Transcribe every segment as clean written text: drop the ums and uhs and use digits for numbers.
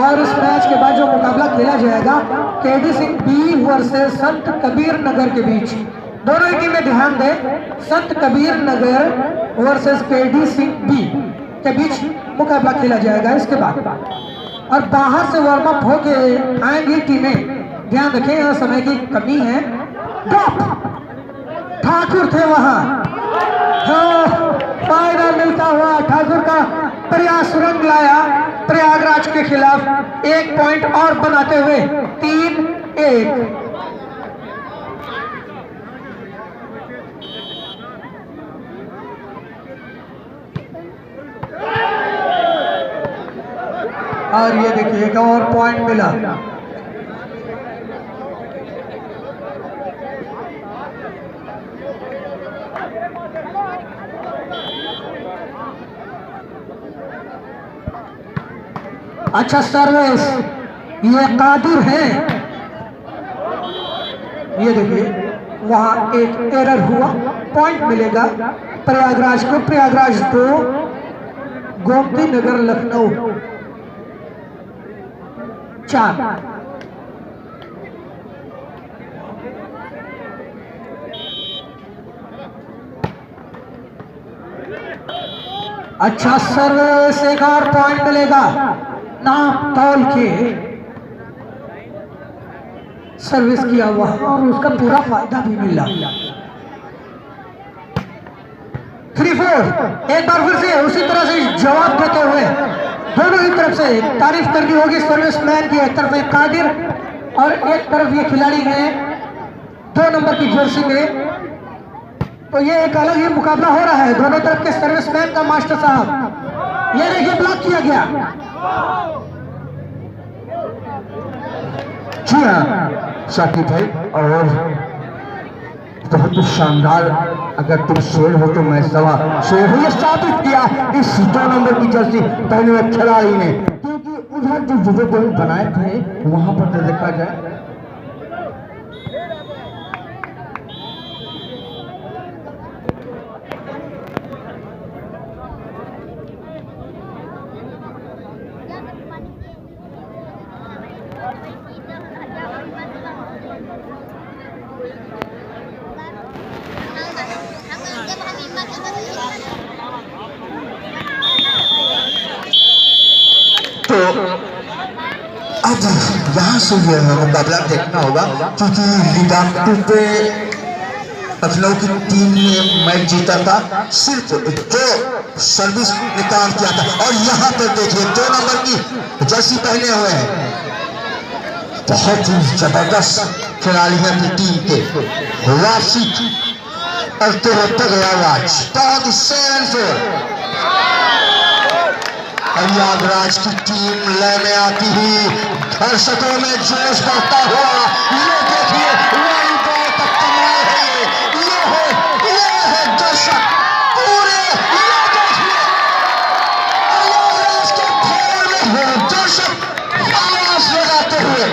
और इस मैच के बाद जो मुकाबला खेला जाएगा केडी सिंह बी वर्सेस संत कबीर नगर के बीच, दोनों ही टीमें ध्यान दें, संत Kabir Nagar versus KD Singh B के बीच मुकाबला खेला जाएगा। इसके बाद और बाहर से वार्म अप होके आएंगी टीमें, ध्यान रखें यहाँ समय की कमी है। ठाकुर थे वहां, फायदा मिलता हुआ ठाकुर का प्रयास रंग लाया प्रयागराज के खिलाफ, 1 पॉइंट और बनाते हुए 3-1। और ये देखिए एक और पॉइंट मिला। अच्छा सर्विस, ये कादिर है। ये देखिए वहां एक एरर हुआ, पॉइंट मिलेगा प्रयागराज को। प्रयागराज 2, गोमती नगर लखनऊ 4। अच्छा सर्विस, एक और पॉइंट मिलेगा। नाम तौल के सर्विस किया हुआ और उसका पूरा फायदा भी मिला। 3-4। एक बार फिर से उसी तरह से जवाब देते हुए दोनों ही तरफ से तारीफ करनी होगी सर्विसमैन की। एक तरफ एक कादिर और एक तरफ ये खिलाड़ी है 2 नंबर की जर्सी में, तो ये एक अलग ही मुकाबला हो रहा है दोनों तरफ के सर्विसमैन का। मास्टर साहब ये देखिए ब्लॉक किया गया। जी हाँ साकिब भाई, और बहुत ही शानदार, अगर तुम शेर हो तो मैं सवा शेर हूँ, ये साबित किया इस 2 नंबर की जर्सी पहने हुए खिलाड़ी ने। क्योंकि उधर जो जुड़े गोल बनाए थे वहां पर देखा जाए तो अब यहाँ से यह मुकाबला देखना होगा, क्योंकि लीडर पे लखनऊ की टीम ने मैच जीता था, सिर्फ 2 सर्विस ने काम किया था। और यहाँ पर देखिए 2 नंबर की जर्सी पहने हुए हैं, बहुत ही जबरदस्त खिलाड़ी है अपनी टीम के, वार्षिक और प्रयागराज 7-4। प्रयागराज की टीम लय में आती हुई, दर्शकों में जोश बढ़ता हुआ, ये देखिए वही बहुत कमाल है। ये है दर्शक पूरे, ये देखिए प्रयागराज के खेल में दर्शक आवाज लगाते हुए।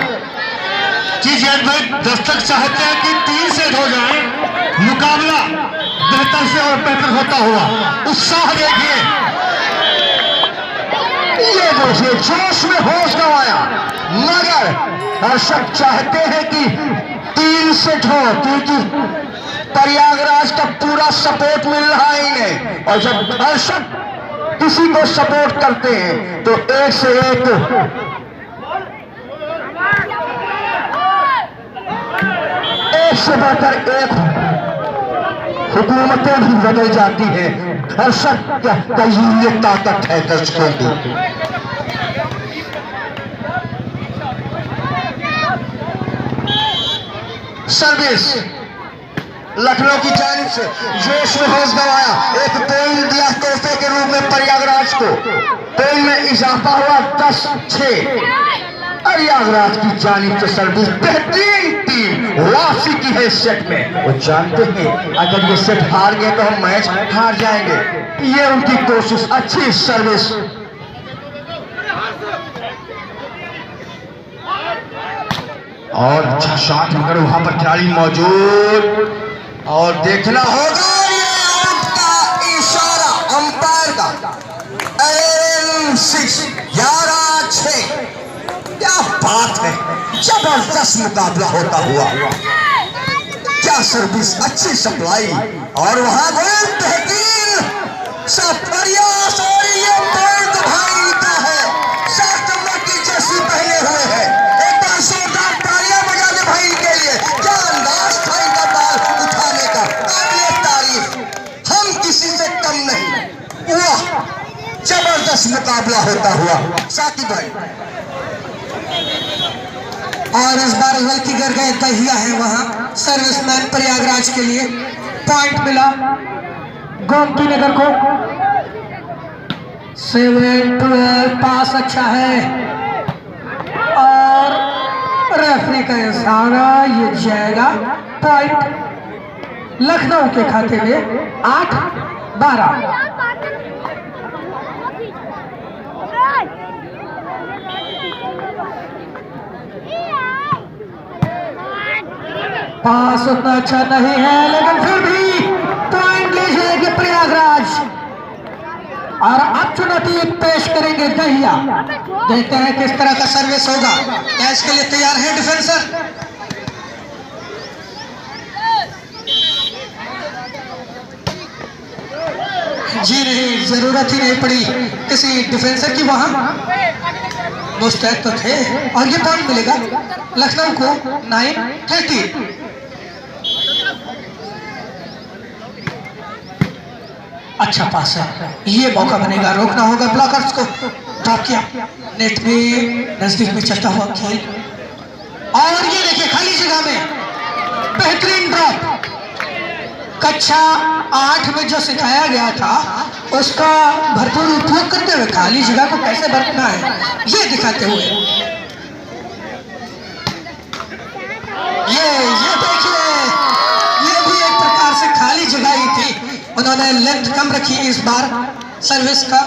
जी जैन भाई, दर्शक चाहते हैं कि 3 सेट हो जाए, मुकाबला बेहतर से और बेहतर होता हुआ। उत्साह देखिए, ये देखिए जोश में होश गंवाया, मगर दर्शक चाहते हैं कि 3 सेट हो, क्योंकि प्रयागराज का पूरा सपोर्ट मिल रहा है इन्हें। और जब दर्शक किसी को सपोर्ट करते हैं तो एक से एक बढ़कर एक हुकूमतें भी बदल जाती हैं। दर्शक का ये ताकत है दर्शकों की। सर्विस लखनऊ की जानिब से जोश में होश गंवाया, एक पॉइंट दिया तोहफे के रूप में प्रयागराज को। पॉइंट में इजाफा हुआ 10-6। प्रयागराज की जानिब से सर्विस बेहतरीन टीम वापसी की है इस सेट में। वो जानते हैं अगर ये सेट हार गए तो हम मैच हार जाएंगे, ये उनकी कोशिश। अच्छी सर्विस, और अच्छा शॉट, मगर वहां पर खिलाड़ी मौजूद, और देखना होगा ये आउट का इशारा अंपायर का। 6 11-6 बात है, जबरदस्त मुकाबला होता हुआ। क्या सर्विस, अच्छी सप्लाई, और वहां गोल बेहतरीन सब प्रयास, और ये बॉल भाई का है, 7 नंबर की जर्सी पहने हुए है। एक बार जोरदार तालियां बजा दे भाई के लिए। क्या अंदाज था इनका बॉल उठाने का, काबिले तारीफ, हम किसी से कम नहीं। वाह, जबरदस्त मुकाबला होता हुआ साकिब भाई। और इस बार गलती कर गए दहिया है वहां सर्विसमैन प्रयागराज के लिए। पॉइंट मिला गोमती नगर को। 7-12 पास अच्छा है, और रेफरी का इशारा, ये जाएगा पॉइंट लखनऊ के खाते में। 8-12। पास उतना अच्छा नहीं है, लेकिन फिर भी पॉइंट ले जाएंगे प्रयागराज। और अब चुनौती पेश करेंगे दहिया। देखते हैं किस तरह का सर्विस होगा। क्या इसके लिए तैयार है डिफेंसर? जी नहीं, जरूरत ही नहीं पड़ी किसी डिफेंसर की वहां, मुस्तैद तो थे। और ये पॉइंट मिलेगा लखनऊ को। 9-30। अच्छा पास है, ये मौका बनेगा, रोकना होगा ब्लॉकर्स को। ड्रॉप किया, नेट में नजदीक में चलता हुआ खेल, और ये देखिए खाली जगह में बेहतरीन ड्रॉप। कक्षा 8 में जो सिखाया गया था उसका भरपूर उपयोग करते हुए खाली जगह को कैसे बरतना है ये दिखाते हुए ये देखिए, ये भी एक प्रकार से खाली जगह ही थी। उन्होंने लेंथ कम रखी इस बार सर्विस का,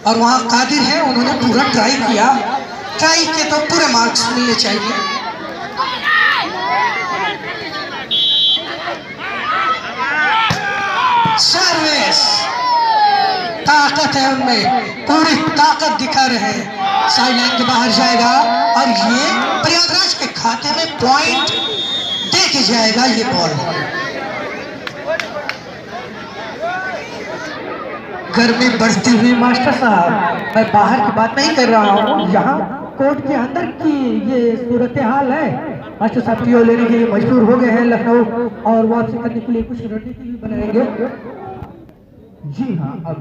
और वहां कादिर है, उन्होंने पूरा ट्राई किया। ट्राई के तो पूरे मार्क्स मिलने चाहिए। सर्विस, ताकत है उनमें, पूरी ताकत दिखा रहे हैं। साइड लाइन के बाहर जाएगा, और ये प्रयागराज के खाते में पॉइंट दे के जाएगा ये बॉल। गर्मी बढ़ती हुई मास्टर साहब, मैं बाहर की बात नहीं कर रहा हूँ, यहाँ कोर्ट के अंदर की ये सूरत हाल है। मास्टर साहब पीओ लेने के लिए मजबूर हो गए हैं लखनऊ, और वापसी करने के लिए कुछ रणनीति भी बनाएंगे। जी हाँ, अब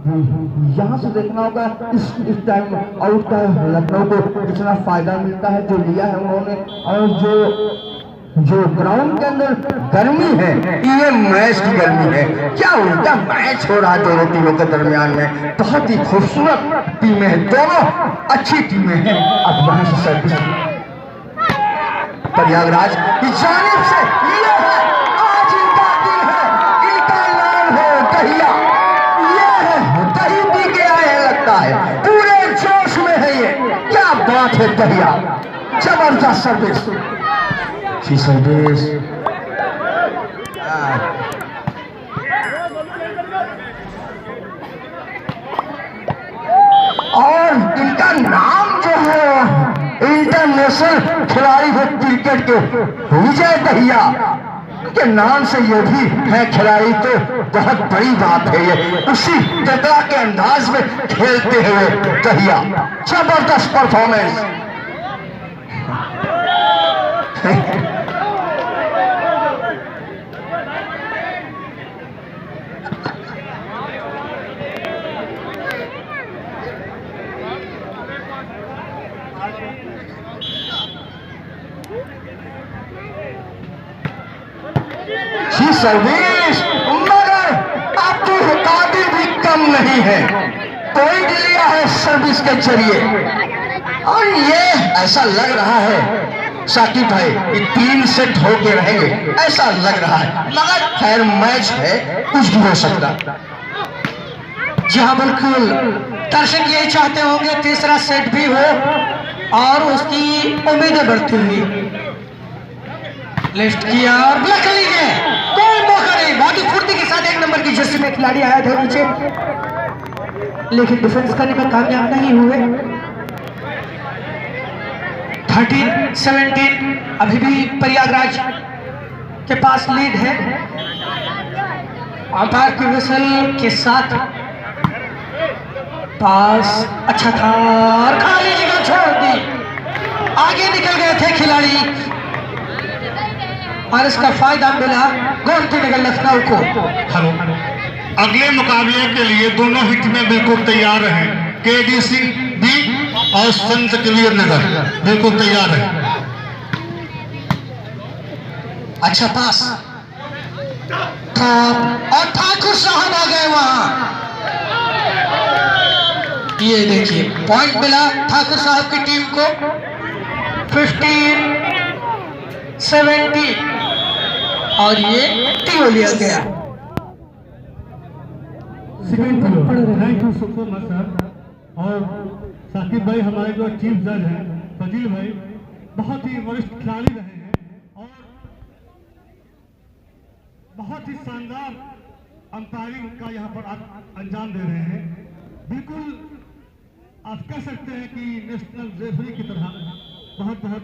यहाँ से देखना होगा इस टाइम आउट का लखनऊ को कितना फायदा मिलता है जो लिया है उन्होंने, और जो ग्राउंड के अंदर गर्मी है, ये मैच की गर्मी है। क्या उल्टा मैच हो रहा है दोनों टीमों के दरमियान में। बहुत ही खूबसूरत टीमें हैं, दोनों अच्छी टीमें हैं। अब वहां से सर्विस प्रयागराज की जानिब से, ये है आज इनका दिन है, इनका नाम है दहिया। ये है दही पी के आए हैं, लगता है पूरे जोश में है ये। क्या बात है दहिया, जबरदस्त सर्विस, सर्विस। और इनका नाम जो है इंटरनेशनल खिलाड़ी है क्रिकेट के, विजय दहिया के नाम से ये भी है खिलाड़ी, तो बहुत बड़ी बात है ये। उसी तरह के अंदाज में खेलते हुए दहिया, जबरदस्त परफॉर्मेंस। सर्विस, मगर आपकी काबिल भी कम नहीं है। पॉइंट लिया है सर्विस के जरिए, और ये ऐसा लग रहा है साकिब भाई ये 3 सेट होके रहेंगे, ऐसा लग रहा है। मगर खैर मैच है, कुछ भी हो सकता। जी हाँ बिल्कुल, दर्शक यही चाहते होंगे तीसरा सेट भी हो और उसकी उम्मीदें बढ़ती हुई। लिफ्ट किया और ब्लॉक कर लीजिए, कोई मौका नहीं। बहुत ही फुर्ती के साथ 1 नंबर की जर्सी में खिलाड़ी आया था नीचे, लेकिन डिफेंस करने में कामयाब नहीं हुए। 13-17 अभी भी प्रयागराज के पास लीड है। अंपायर की विसल के साथ पास अच्छा था और खाली जगह छोड़ दी, आगे निकल गए थे खिलाड़ी और इसका फायदा मिला गोमती नगर लखनऊ को। हेलो, अगले मुकाबले के लिए दोनों ही टीमें बिल्कुल तैयार हैं। केडी सिंह बी और संत कबीर नगर बिल्कुल तैयार है। अच्छा पास और ठाकुर साहब आ गए वहां। ये देखिए पॉइंट मिला ठाकुर साहब की टीम को 15-17 और ये टीओ लिया गया। Thank you so much sir. और साकिब भाई हमारे जो चीफ जज हैं फजील भाई बहुत ही वरिष्ठ खिलाड़ी रहे हैं और बहुत ही शानदार अंपायरिंग का यहाँ पर अंजाम दे रहे हैं। बिल्कुल आप कह सकते हैं कि नेशनल रेफरी की तरह बहुत बहुत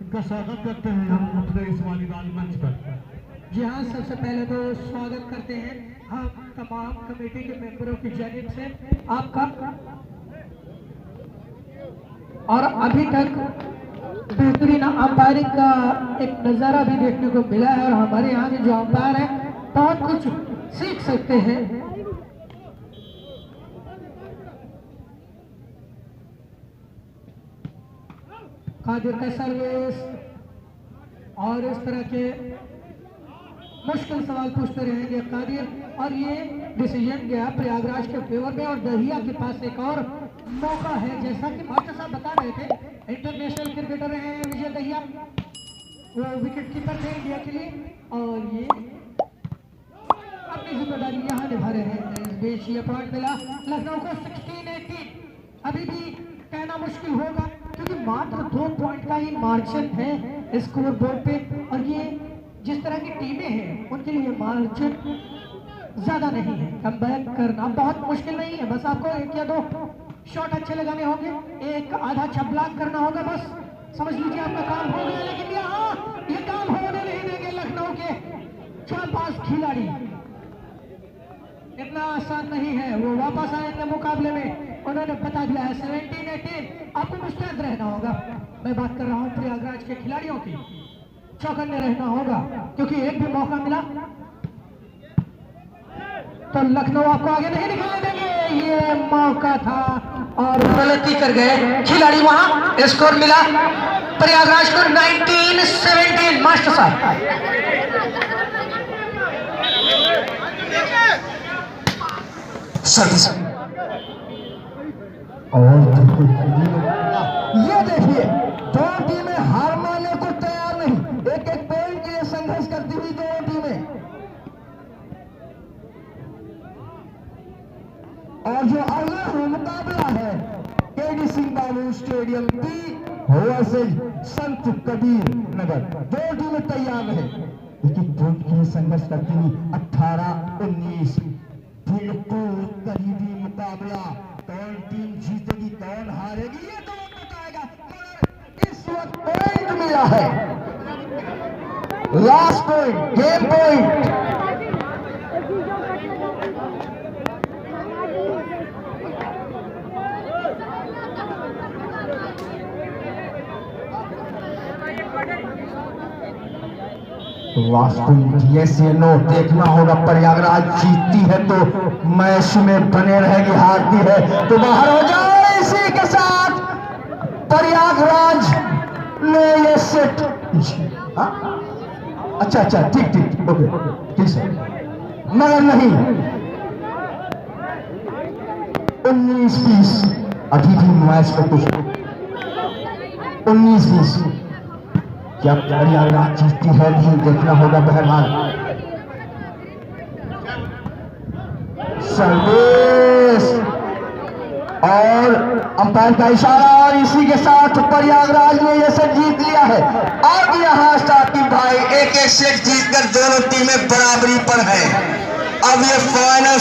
उनका स्वागत करते हैं हम अपने इस वॉलीबॉल मंच पर। जी हाँ, सबसे पहले तो स्वागत करते हैं हम तमाम कमेटी के मेंबरों की जानिब से आपका। और अभी तक बेहतरीन अंपायरिंग का एक नज़ारा भी देखने को मिला है और हमारे यहाँ के जो अंपायर हैं बहुत कुछ सीख सकते हैं। कादिर का सर्विस और इस तरह के मुश्किल सवाल पूछते रहेंगे कादिर और ये डिसीजन गया प्रयागराज के फेवर में और दहिया के पास एक और मौका है। जैसा कि मास्टर साहब बता रहे थे इंटरनेशनल क्रिकेटर रहे हैं विजय दहिया, वो विकेट कीपर थे इंडिया के लिए और ये अपनी जिम्मेदारी यहाँ निभा रहे हैं। इस बीच ये पॉइंट मिला लखनऊ को 16-18। अभी भी कहना मुश्किल होगा क्योंकि मात्र 2 पॉइंट का ही मार्जिन है स्कोर बोर्ड पे और ये जिस तरह की टीमें हैं उनके लिए मार्जिन ज्यादा नहीं है। कमबैक करना बहुत मुश्किल नहीं है, बस आपको 1 या 2 शॉट अच्छे लगाने होंगे, एक आधा छबलाक करना होगा, बस समझ लीजिए आपका काम हो गया। लेकिन यहाँ ये काम होने नहीं देंगे लखनऊ के 4-5 खिलाड़ी, इतना आसान नहीं है। वो वापस आए थे मुकाबले में, उन्होंने बता दिया है 17-18 आपको मुस्तैद रहना होगा। मैं बात कर रहा हूँ प्रयागराज के खिलाड़ियों की, चौकन्ने रहना होगा क्योंकि एक भी मौका मिला तो लखनऊ आपको आगे नहीं निकलने देंगे। ये मौका था और गलती कर गए खिलाड़ी, वहां स्कोर मिला प्रयागराज को 19-17। मास्टर साहब सर्विस और ये देखिए 2 टीमें हार मानने को तैयार नहीं, एक पॉइंट के लिए संघर्ष करती हुई 2 टीमें। और जो अगला मुकाबला है केडी सिंह बाबू स्टेडियम बी वर्सेज संत कबीर नगर, 2 टीमें तैयार रहे लेकिन पॉइंट के लिए संघर्ष करती हुई 18-19। बिल्कुल करीबी मुकाबला, कौन टीम जीतेगी कौन हारेगी ये तो बताएगा, मगर इस वक्त पॉइंट मिला है, last point, game point. Last point, yes या नो देखना होगा। प्रयागराज जीतती है तो मैच में बने रहेगी, हारती है तो बाहर हो जाए। इसी के साथ प्रयागराज ने ये सेट, अच्छा ठीक ओके ठीक है, मगर नहीं 19-20 अभी भी मैच में कुछ 19-20 क्या प्रयागराज जीतती है नहीं देखना होगा। बहरहाल सर्विस और अंपायर का इशारा और इसी के साथ प्रयागराज ने यह सेट जीत लिया है। अब यहाँ साकिब भाई एक सेट जीतकर दोनों टीमें बराबरी पर हैं। अब ये फाइनल